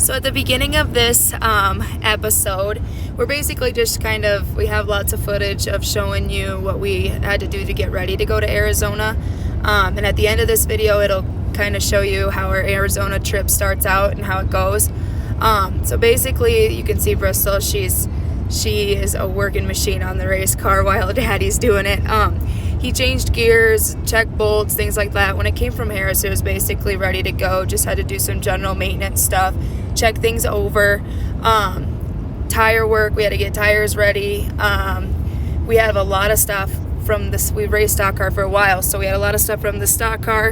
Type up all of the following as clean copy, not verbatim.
So at the beginning of this episode, we're basically just we have lots of footage of showing you what we had to do to get ready to go to Arizona. And at the end of this video, it'll kind of show you how our Arizona trip starts out and how it goes. So basically, you can see Bristol, she is a working machine on the race car while Daddy's doing it. He changed gears, checked bolts, things like that. When it came from Harris, it was basically ready to go. Just had to do some general maintenance stuff, check things over. Tire work, we had to get tires ready. We have a lot of stuff from this. We raced stock car for a while, so we had a lot of stuff from the stock car.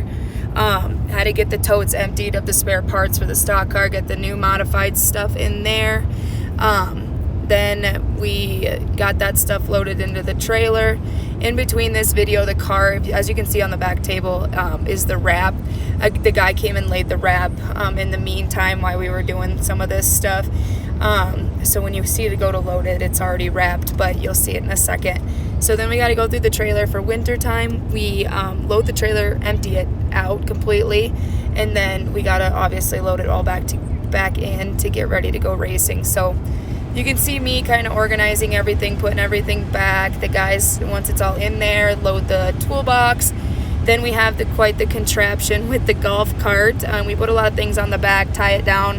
Had to get the totes emptied of the spare parts for the stock car, get the new modified stuff in there. Then we got that stuff loaded into the trailer. In between this video, the car, as you can see on the back table, is the wrap. The guy came and laid the wrap in the meantime while we were doing some of this stuff. So when you see it go to load it, it's already wrapped, but you'll see it in a second. So then we got to go through the trailer for winter time. We load the trailer, empty it out completely, and then we got to obviously load it all back in to get ready to go racing. So you can see me kind of organizing everything, putting everything back. The guys, once it's all in there, load the toolbox. Then we have quite the contraption with the golf cart. We put a lot of things on the back, tie it down,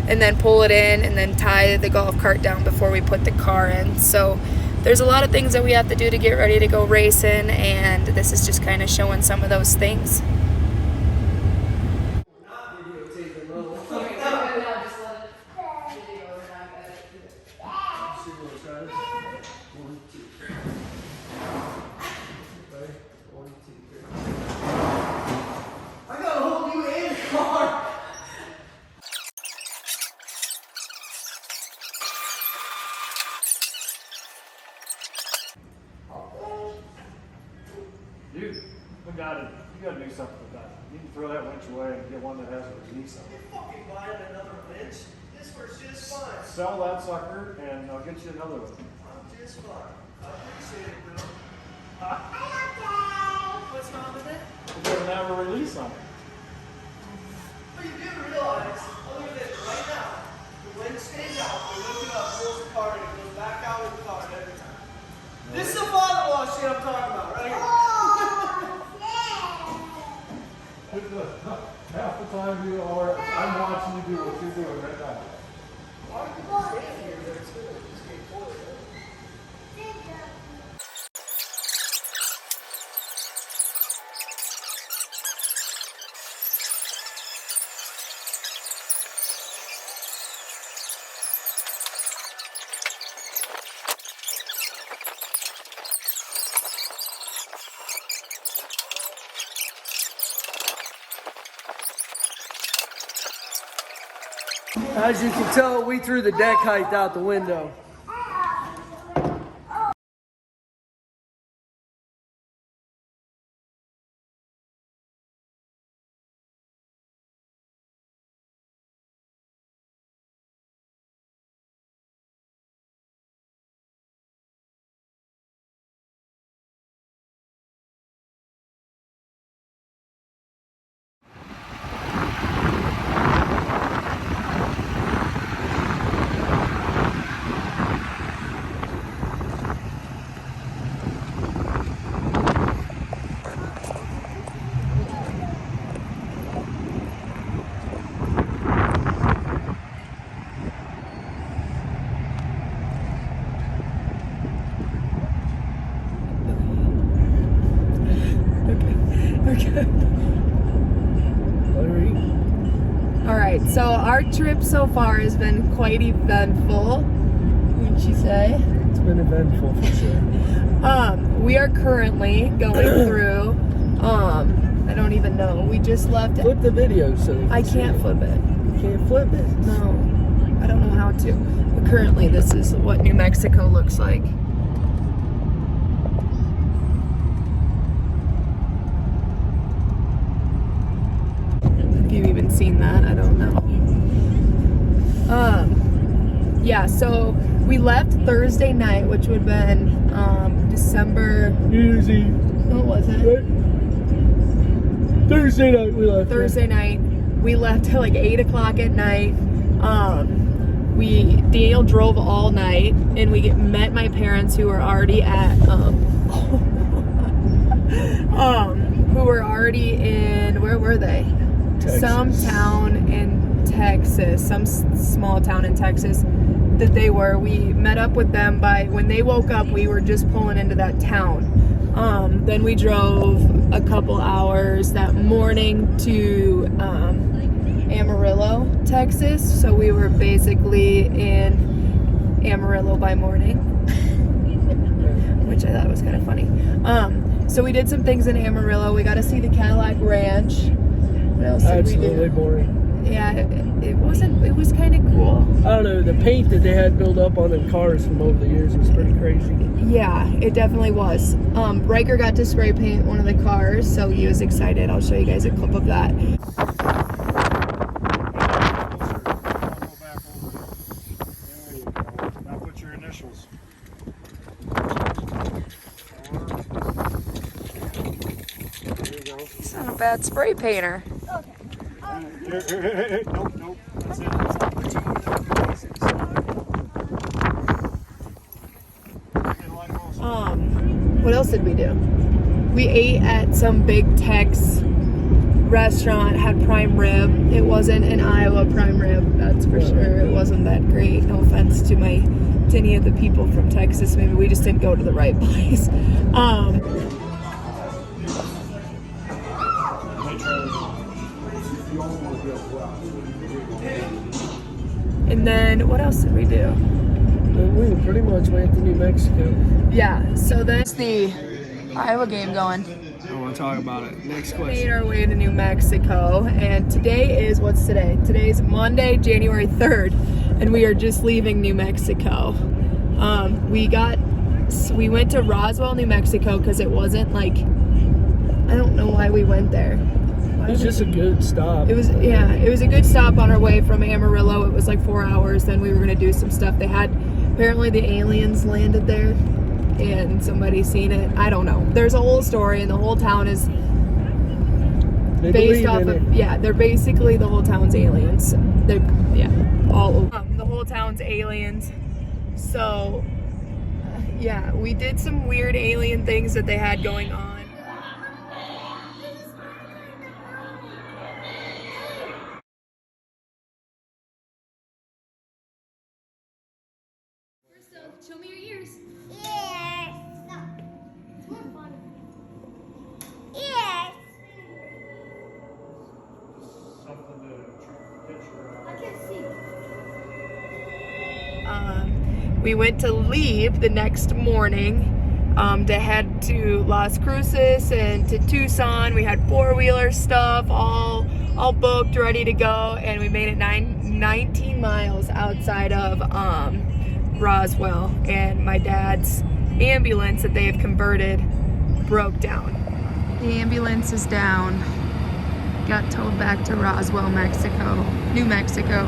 and then pull it in, and then tie the golf cart down before we put the car in. So there's a lot of things that we have to do to get ready to go racing, and this is just kind of showing some of those things. Dude, you gotta do something with that. You can throw that winch away and get one that has a release on it. Fucking buying another winch? This works just fine. Sell that sucker and I'll get you another one. I'm just fine. I appreciate it, Bill. What's wrong with it? It doesn't have a release on it. But you do realize, I'll look at it right now. The winch stays out, we lift it up, pulls the card, and it goes back out with the card every time. This is the father-in-law shit I'm talking about, right here. Half the time you are, I'm watching you do what you're doing right now. Why do people stand here? They're still just getting forward. As you can tell, we threw the deck height out the window. Alright, so our trip so far has been quite eventful, would you say? It's been eventful for sure. We are currently going through, I don't even know, we just left. Flip the video so I can't flip it. You can't flip it? No, I don't know how to. But currently this is what New Mexico looks like. Have you even seen that? I don't know. Yeah, so we left Thursday night, which would have been December. Easy. What was it? Thursday night we left. Thursday night. We left till like 8 o'clock at night. Daniel drove all night, and we met my parents who were already at who were already in, where were they? Texas. Some town in Texas, some small town in Texas that they were. We met up with them when they woke up, we were just pulling into that town. Then we drove a couple hours that morning to Amarillo, Texas. So we were basically in Amarillo by morning, which I thought was kind of funny. So we did some things in Amarillo. We got to see the Cadillac Ranch. What else did we do? Absolutely boring. Yeah, it wasn't. It was kind of cool. I don't know. The paint that they had built up on the cars from over the years was pretty crazy. Yeah, it definitely was. Riker got to spray paint one of the cars, so he was excited. I'll show you guys a clip of that. Now put your initials. There you go. He's not a bad spray painter. Here. Nope. That's it. What else did we do? We ate at some big Tex restaurant, had prime rib. It wasn't an Iowa prime rib, that's for sure. It wasn't that great. No offense to any of the people from Texas. Maybe we just didn't go to the right place. And then what else did we do? We pretty much went to New Mexico. Yeah, so that's the Iowa game going. I want to talk about it. Next We made question. our way to New Mexico, and today is, what's today? Today's Monday, January 3rd, and we are just leaving New Mexico. We went to Roswell, New Mexico, because it wasn't like, I don't know why we went there. It was just a good stop. It was a good stop on our way from Amarillo. It was like 4 hours. Then we were gonna do some stuff. Apparently the aliens landed there, and somebody seen it. I don't know. There's a whole story, and the whole town is based off of, they're basically, the whole town's aliens. The whole town's aliens. So, we did some weird alien things that they had going on. Show me your ears. Yes. No. It's more fun. Yes. Something to picture. I can't see. We went to leave the next morning to head to Las Cruces and to Tucson. We had four-wheeler stuff all booked, ready to go, and we made it 19 miles outside of Roswell, and my dad's ambulance that they have converted broke down. The ambulance is down. Got towed back to Roswell, New Mexico.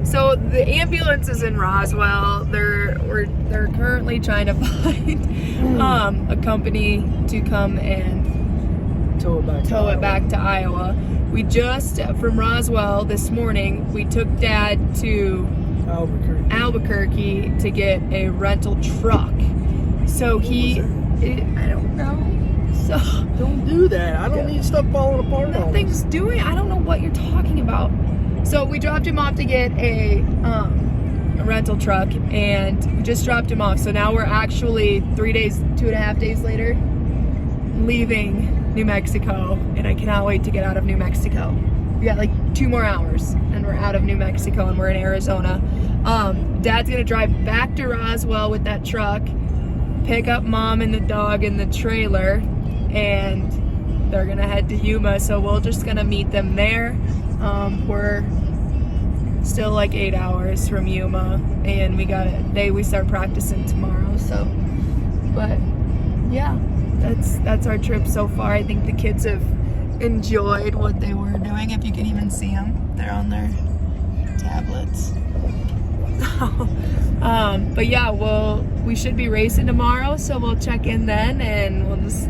So the ambulance is in Roswell. They're currently trying to find a company to come and tow it back to Iowa. We just, from Roswell this morning, we took Dad to Albuquerque to get a rental truck. So I don't know. So Don't do that. I don't need stuff falling apart. nothing's doing. I don't know what you're talking about. So we dropped him off to get a rental truck, and we just dropped him off. So now we're actually 2.5 days later, leaving New Mexico, and I cannot wait to get out of New Mexico. We got like 2 more hours and we're out of New Mexico, and we're in Arizona. Dad's gonna drive back to Roswell with that truck, pick up Mom and the dog in the trailer, and they're gonna head to Yuma, so we're just gonna meet them there. We're still like 8 hours from Yuma, and we start practicing tomorrow, so, but yeah, that's our trip so far. I think the kids have enjoyed what they were doing, if you can even see them. They're on their tablets. But yeah, we should be racing tomorrow, so we'll check in then, and we'll just,